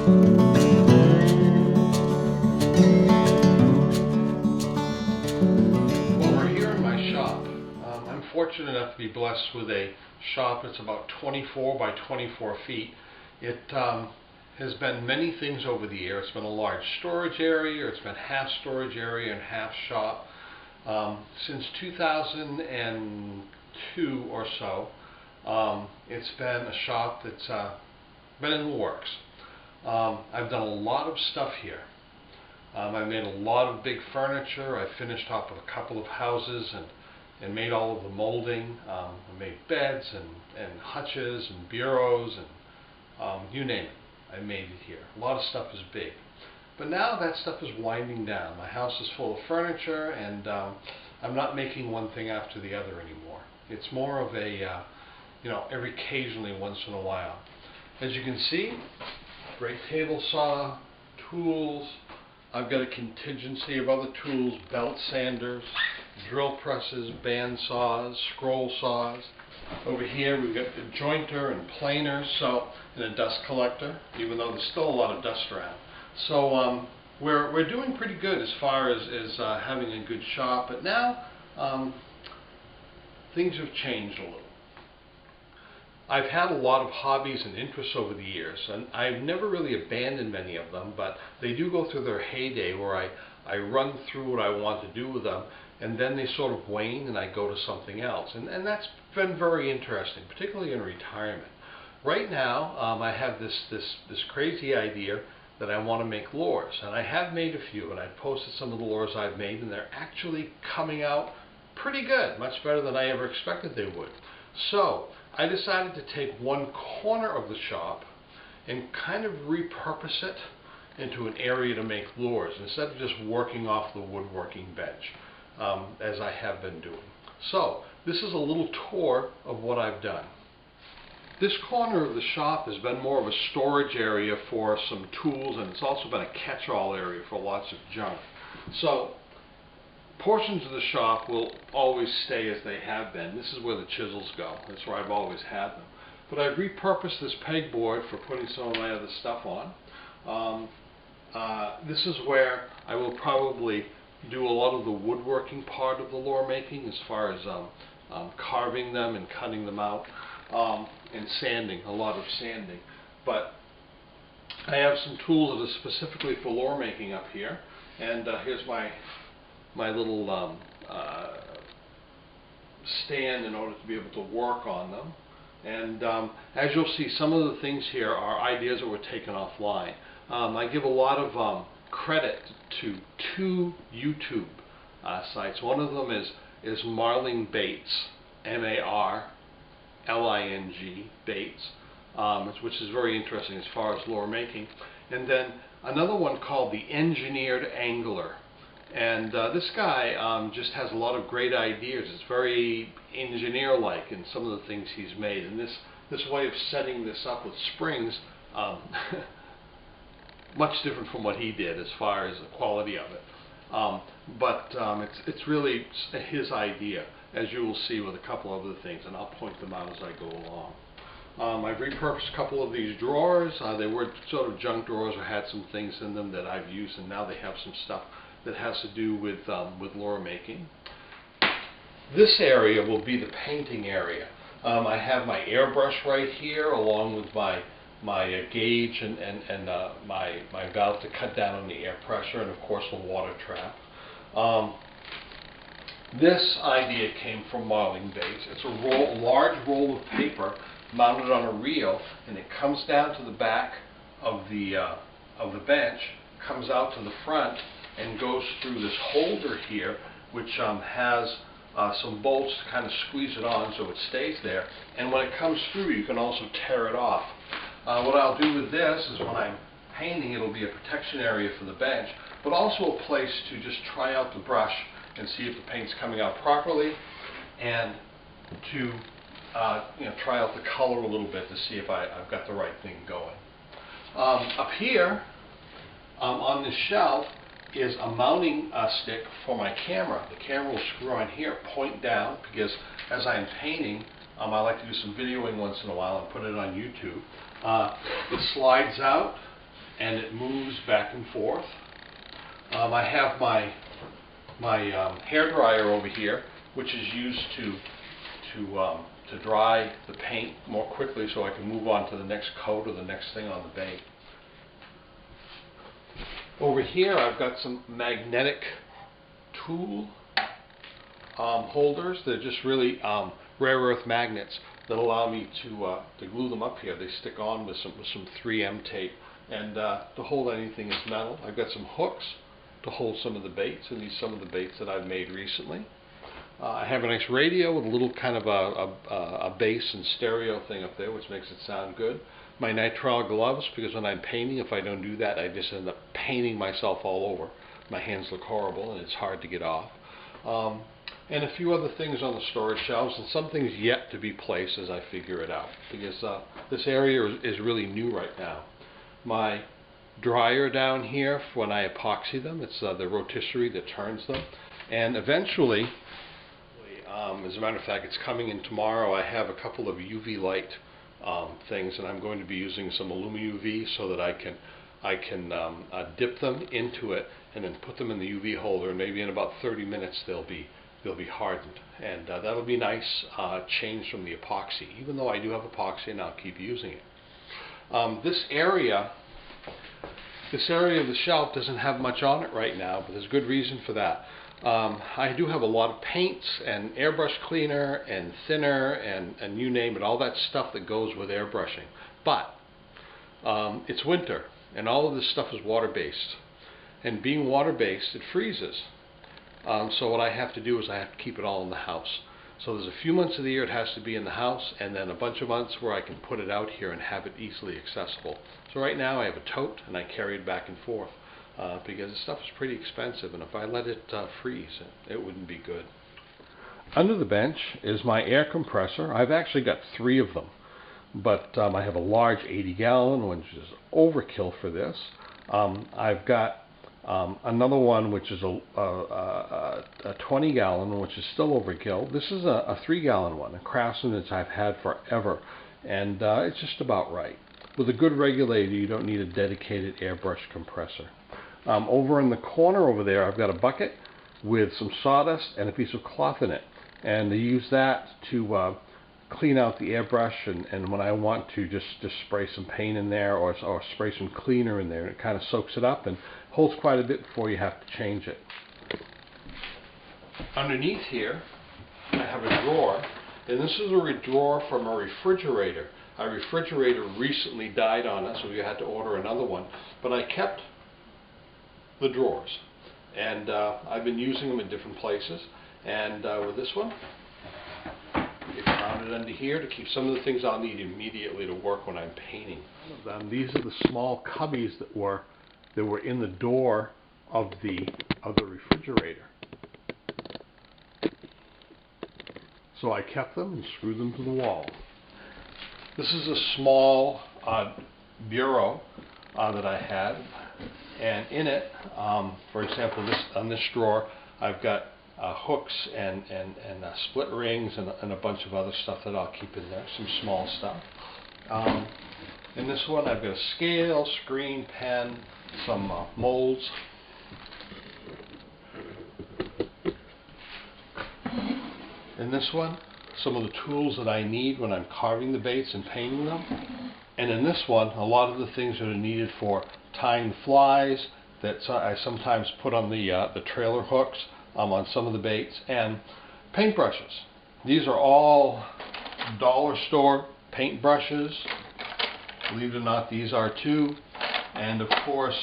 Well, we're here in my shop. I'm fortunate enough to be blessed with a shop that's about 24 by 24 feet. It has been many things over the years. It's been a large storage area, or it's been half storage area and half shop. Since 2002 or so, it's been a shop that's been in the works. I've done a lot of stuff here. I made a lot of big furniture. I finished up with a couple of houses and made all of the molding. I made beds and hutches and bureaus and you name it. I made it here. A lot of stuff is big. But now that stuff is winding down. My house is full of furniture, and I'm not making one thing after the other anymore. It's more of a, every occasionally, once in a while. As you can see, great table saw, tools. I've got a contingency of other tools: belt sanders, drill presses, band saws, scroll saws. Over here we've got the jointer and planers, and a dust collector, even though there's still a lot of dust around. So we're doing pretty good as far as having a good shop, but now things have changed a little. I've had a lot of hobbies and interests over the years, and I've never really abandoned many of them, but they do go through their heyday where I run through what I want to do with them, and then they sort of wane and I go to something else. And that's been very interesting, particularly in retirement. Right now, I have this crazy idea that I want to make lures, and I have made a few, and I've posted some of the lures I've made, and they're actually coming out pretty good, much better than I ever expected they would. So I decided to take one corner of the shop and kind of repurpose it into an area to make lures, instead of just working off the woodworking bench, as I have been doing. So this is a little tour of what I've done. This corner of the shop has been more of a storage area for some tools, and it's also been a catch-all area for lots of junk. So portions of the shop will always stay as they have been. This is where the chisels go. That's where I've always had them. But I've repurposed this pegboard for putting some of my other stuff on. This is where I will probably do a lot of the woodworking part of the lure making, as far as carving them and cutting them out, and sanding, a lot of sanding. But I have some tools that are specifically for lure making up here, and here's my little stand in order to be able to work on them. And as you'll see, some of the things here are ideas that were taken offline. I give a lot of credit to two YouTube sites. One of them is Marling Baits, Marling Baits, which is very interesting as far as lure making. And then another one called The Engineered Angler. And this guy just has a lot of great ideas. It's very engineer-like in some of the things he's made. And this way of setting this up with springs, much different from what he did as far as the quality of it. But it's really his idea, as you will see with a couple other things, and I'll point them out as I go along. I've repurposed a couple of these drawers. They were sort of junk drawers or had some things in them that I've used, and now they have some stuff that has to do with lure making. This area will be the painting area. I have my airbrush right here, along with my gauge and my valve to cut down on the air pressure, and of course the water trap. This idea came from Marling Baits. It's a large roll of paper mounted on a reel, and it comes down to the back of the bench, comes out to the front, and goes through this holder here, which has some bolts to kind of squeeze it on so it stays there. And when it comes through, you can also tear it off. What I'll do with this is, when I'm painting, it'll be a protection area for the bench, but also a place to just try out the brush and see if the paint's coming out properly, and to try out the color a little bit to see if I've got the right thing going. Up here on this shelf is a mounting stick for my camera. The camera will screw on here, point down, because as I'm painting, I like to do some videoing once in a while and put it on YouTube. It slides out, and it moves back and forth. I have my hair dryer over here, which is used to dry the paint more quickly, so I can move on to the next coat or the next thing on the bait. Over here I've got some magnetic tool holders. They're just really rare earth magnets that allow me to glue them up here. They stick on with some 3M tape, and to hold anything is metal. I've got some hooks to hold some of the baits, and these are some of the baits that I've made recently. I have a nice radio with a little kind of a bass and stereo thing up there, which makes it sound good. My nitrile gloves, because when I'm painting, if I don't do that, I just end up painting myself all over. My hands look horrible, and it's hard to get off. And a few other things on the storage shelves, and some things yet to be placed as I figure it out, because this area is really new right now. My dryer down here, when I epoxy them, it's the rotisserie that turns them, and eventually, as a matter of fact, it's coming in tomorrow. I have a couple of UV light things, and I'm going to be using some Illuma UV so that I can dip them into it and then put them in the UV holder, and maybe in about 30 minutes they'll be hardened, and that'll be nice change from the epoxy. Even though I do have epoxy, and I'll keep using it. This area of the shelf doesn't have much on it right now, but there's good reason for that. I do have a lot of paints and airbrush cleaner and thinner and you name it, all that stuff that goes with airbrushing. But it's winter, and all of this stuff is water-based. And being water-based, it freezes. So what I have to do is I have to keep it all in the house. So there's a few months of the year it has to be in the house, and then a bunch of months where I can put it out here and have it easily accessible. So right now I have a tote, and I carry it back and forth because the stuff is pretty expensive, and if I let it freeze, it wouldn't be good. Under the bench is my air compressor. I've actually got 3 of them, but I have a large 80-gallon, which is overkill for this. I've got another one which is a 20-gallon, which is still overkill. This is a 3-gallon one, a Craftsman that I've had forever, and it's just about right. With a good regulator, you don't need a dedicated airbrush compressor. Over in the corner over there, I've got a bucket with some sawdust and a piece of cloth in it, and I use that to clean out the airbrush, and when I want to just spray some paint in there or spray some cleaner in there, it kind of soaks it up and holds quite a bit before you have to change it. Underneath here I have a drawer, and this is a drawer from a refrigerator. Our refrigerator recently died on us, so we had to order another one, but I kept the drawers, and I've been using them in different places, and with this one it's mounted under here to keep some of the things I'll need immediately to work when I'm painting. These are the small cubbies that were in the door of the refrigerator. So I kept them and screwed them to the wall. This is a small bureau that I had, and in it, for example, on this drawer, I've got hooks and split rings and a bunch of other stuff that I'll keep in there, some small stuff. In this one, I've got a scale, screen, pen, some molds. In this one, some of the tools that I need when I'm carving the baits and painting them. And in this one, a lot of the things that are needed for tying flies that I sometimes put on the trailer hooks on some of the baits, and paintbrushes. These are all dollar store paintbrushes. Believe it or not, these are too. And of course,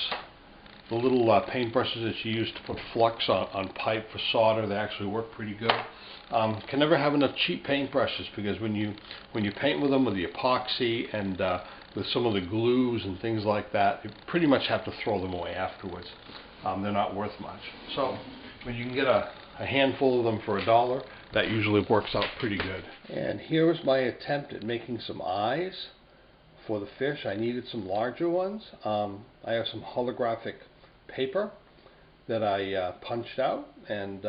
the little paintbrushes that you use to put flux on pipe for solder, they actually work pretty good. Can never have enough cheap paintbrushes, because when you paint with them with the epoxy and with some of the glues and things like that, you pretty much have to throw them away afterwards. They're not worth much. So when you can get a handful of them for $1, that usually works out pretty good. And here was my attempt at making some eyes for the fish. I needed some larger ones. I have some holographic paper that I punched out and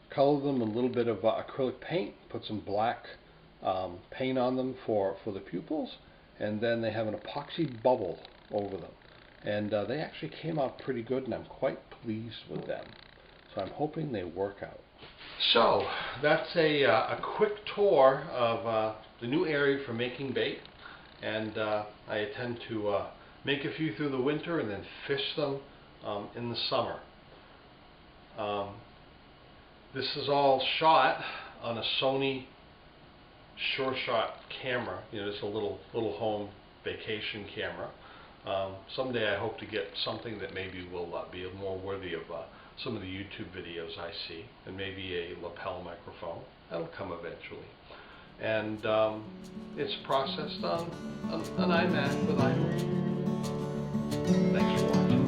colored them with a little bit of acrylic paint, put some black paint on them for the pupils, and then they have an epoxy bubble over them. and they actually came out pretty good, and I'm quite pleased with them. So I'm hoping they work out. So that's a quick tour of the new area for making bait, and I intend to make a few through the winter and then fish them in the summer. This is all shot on a Sony SureShot camera. You know, just a little home vacation camera. Someday I hope to get something that maybe will be more worthy of some of the YouTube videos I see, and maybe a lapel microphone. That'll come eventually. And it's processed on an iMac with iMovie. Thanks for watching.